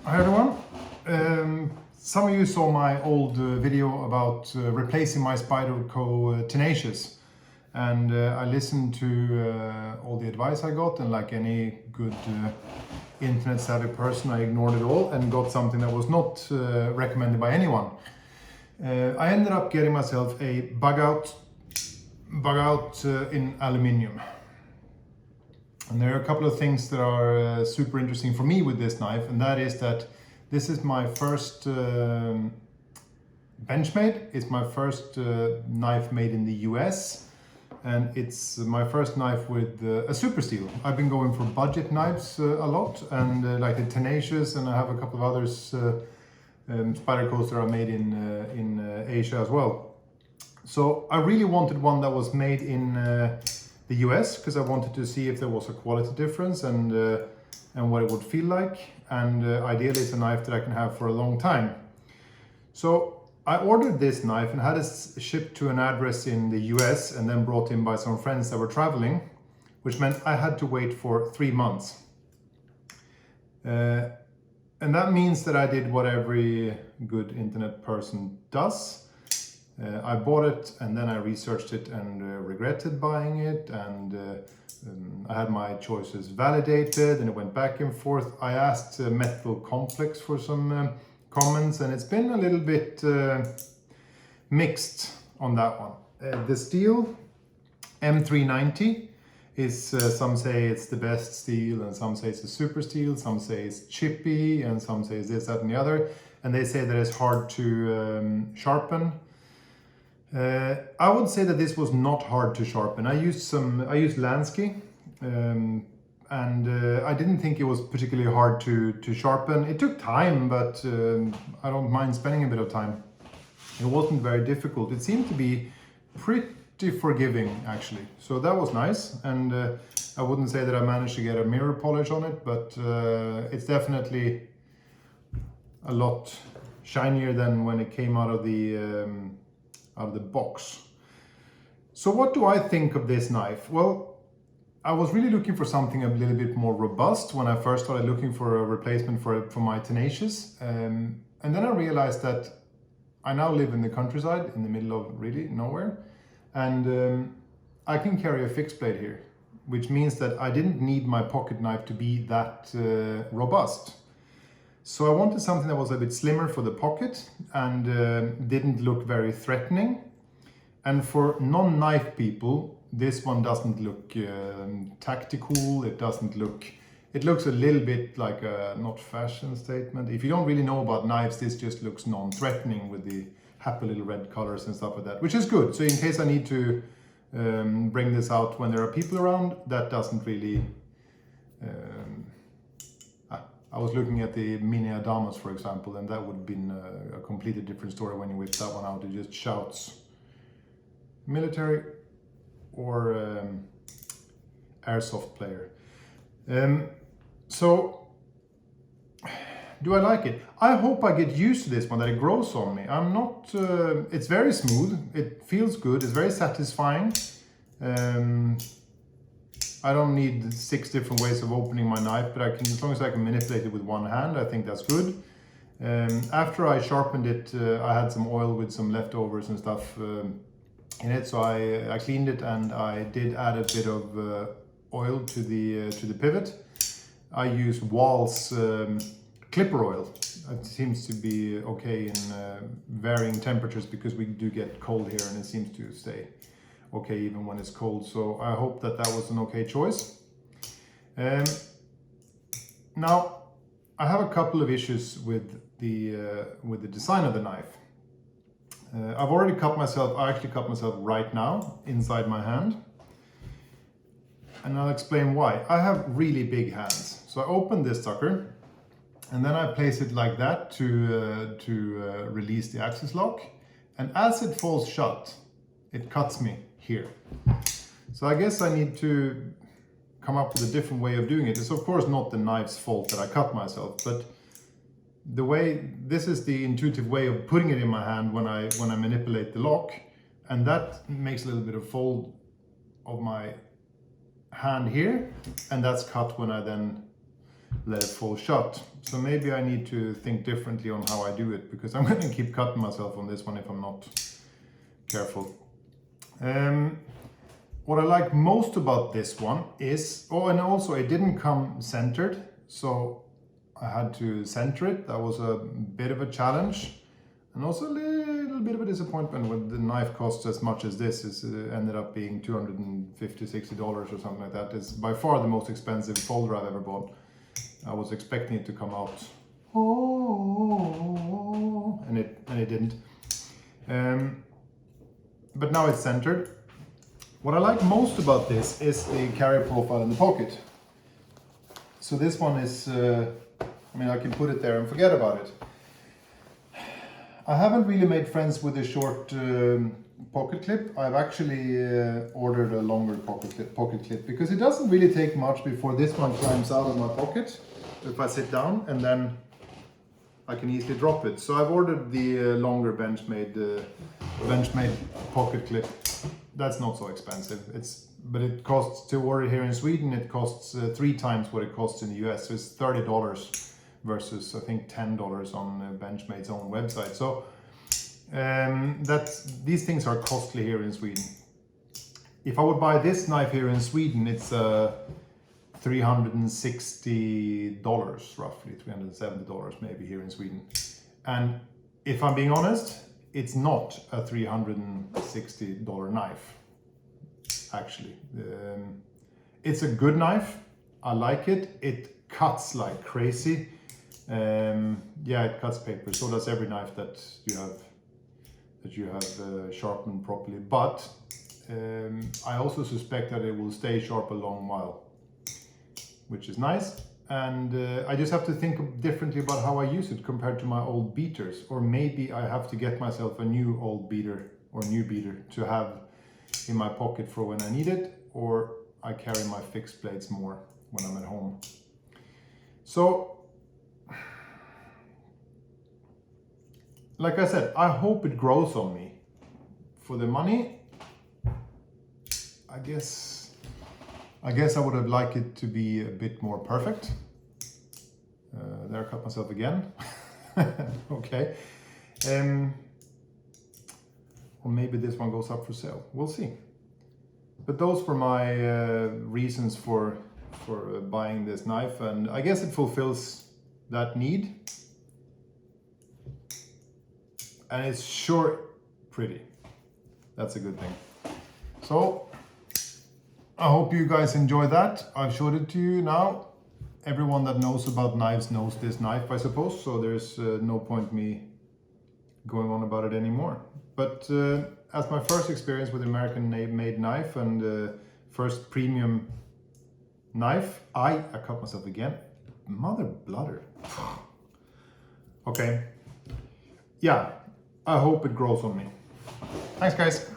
Hi everyone. Some of you saw my old video about replacing my Spyderco Tenacious, and I listened to all the advice I got, and like any good internet savvy person, I ignored it all and got something that was not recommended by anyone. I ended up getting myself a bugout in aluminium. And there are a couple of things that are super interesting for me with this knife, and that is that this is my first Benchmade. It's my first knife made in the US, and it's my first knife with a super steel. I've been going for budget knives a lot, and like the Tenacious, and I have a couple of others, Spydercos that are made in Asia as well. So I really wanted one that was made in the US, because I wanted to see if there was a quality difference and what it would feel like, and ideally it's a knife that I can have for a long time. So I ordered this knife and had it shipped to an address in the US and then brought in by some friends that were traveling, which meant I had to wait for 3 months. And that means that I did what every good internet person does. I bought it and then I researched it and regretted buying it, and I had my choices validated and it went back and forth. I asked Metal Complex for some comments, and it's been a little bit mixed on that one. The steel M390 is, some say it's the best steel, and some say it's a super steel, some say it's chippy, and some say it's this, that and the other, and they say that it's hard to sharpen. I would say that this was not hard to sharpen. I used Lansky, and I didn't think it was particularly hard to sharpen. It took time, but I don't mind spending a bit of time. It wasn't very difficult. It seemed to be pretty forgiving, actually. So that was nice, and I wouldn't say that I managed to get a mirror polish on it, but it's definitely a lot shinier than when it came out of the box. So what do I think of this knife? Well, I was really looking for something a little bit more robust when I first started looking for a replacement for my Tenacious, and then I realized that I now live in the countryside in the middle of really nowhere, and I can carry a fixed blade here, which means that I didn't need my pocket knife to be that robust. So I wanted something that was a bit slimmer for the pocket and didn't look very threatening. And for non-knife people, this one doesn't look tactical. It looks a little bit like a not fashion statement. If you don't really know about knives, this just looks non-threatening with the happy little red colors and stuff like that, which is good. So in case I need to bring this out when there are people around, that doesn't really... I was looking at the Mini Adamas, for example, and that would have been a completely different story when you whip that one out. It just shouts military or airsoft player. So, do I like it? I hope I get used to this one, that it grows on me. I'm not, it's very smooth, it feels good, it's very satisfying. I don't need 6 different ways of opening my knife, but as long as I can manipulate it with one hand, I think that's good. After I sharpened it, I had some oil with some leftovers and stuff in it, so I cleaned it, and I did add a bit of oil to the pivot. I use Wahl's clipper oil. It seems to be okay in varying temperatures, because we do get cold here, and it seems to stay okay even when it's cold. So I hope that was an okay choice. Now I have a couple of issues with the design of the knife. I've already cut myself. I actually cut myself right now inside my hand, and I'll explain why. I have really big hands, so I open this sucker and then I place it like that to release the axis lock, and as it falls shut, it cuts me here. So I guess I need to come up with a different way of doing it. It's of course not the knife's fault that I cut myself, but this is the intuitive way of putting it in my hand when I manipulate the lock, and that makes a little bit of fold of my hand here, and that's cut when I then let it fall shut. So maybe I need to think differently on how I do it, because I'm going to keep cutting myself on this one if I'm not careful. What I like most about this one is, oh, and also it didn't come centered, so I had to center it. That was a bit of a challenge, and also a little bit of a disappointment when the knife costs as much as this. Is ended up being $250–$60 or something like that. It's by far the most expensive folder I've ever bought. I was expecting it to come out, and it didn't. But now it's centered. What I like most about this is the carrier profile in the pocket. So this one is, I mean, I can put it there and forget about it. I haven't really made friends with the short pocket clip. I've actually ordered a longer pocket clip because it doesn't really take much before this one climbs out of my pocket if I sit down, and then I can easily drop it. So I've ordered the longer Benchmade pocket clip. That's not so expensive. But it costs, to order here in Sweden, it costs 3 times what it costs in the US. So it's $30 versus I think $10 on Benchmade's own website. So these things are costly here in Sweden. If I would buy this knife here in Sweden, it's $360 roughly, $370 maybe here in Sweden. And if I'm being honest, it's not a $360 knife, actually. It's a good knife. I like it. It cuts like crazy. Yeah, it cuts paper. So does every knife that you have sharpened properly. But I also suspect that it will stay sharp a long while, which is nice. And I just have to think differently about how I use it compared to my old beaters. Or maybe I have to get myself a new old beater or new beater to have in my pocket for when I need it, or I carry my fixed blades more when I'm at home. So, like I said, I hope it grows on me. For the money, I guess I would have liked it to be a bit more perfect. There I cut myself again. Okay. Or maybe this one goes up for sale. We'll see. But those were my reasons for buying this knife, and I guess it fulfills that need. And it's sure pretty. That's a good thing. So I hope you guys enjoy that. I've showed it to you now. Everyone that knows about knives knows this knife, I suppose. So there's no point me going on about it anymore. But as my first experience with American-made knife and first premium knife, I cut myself again. Mother bludder. Okay. Yeah, I hope it grows on me. Thanks, guys.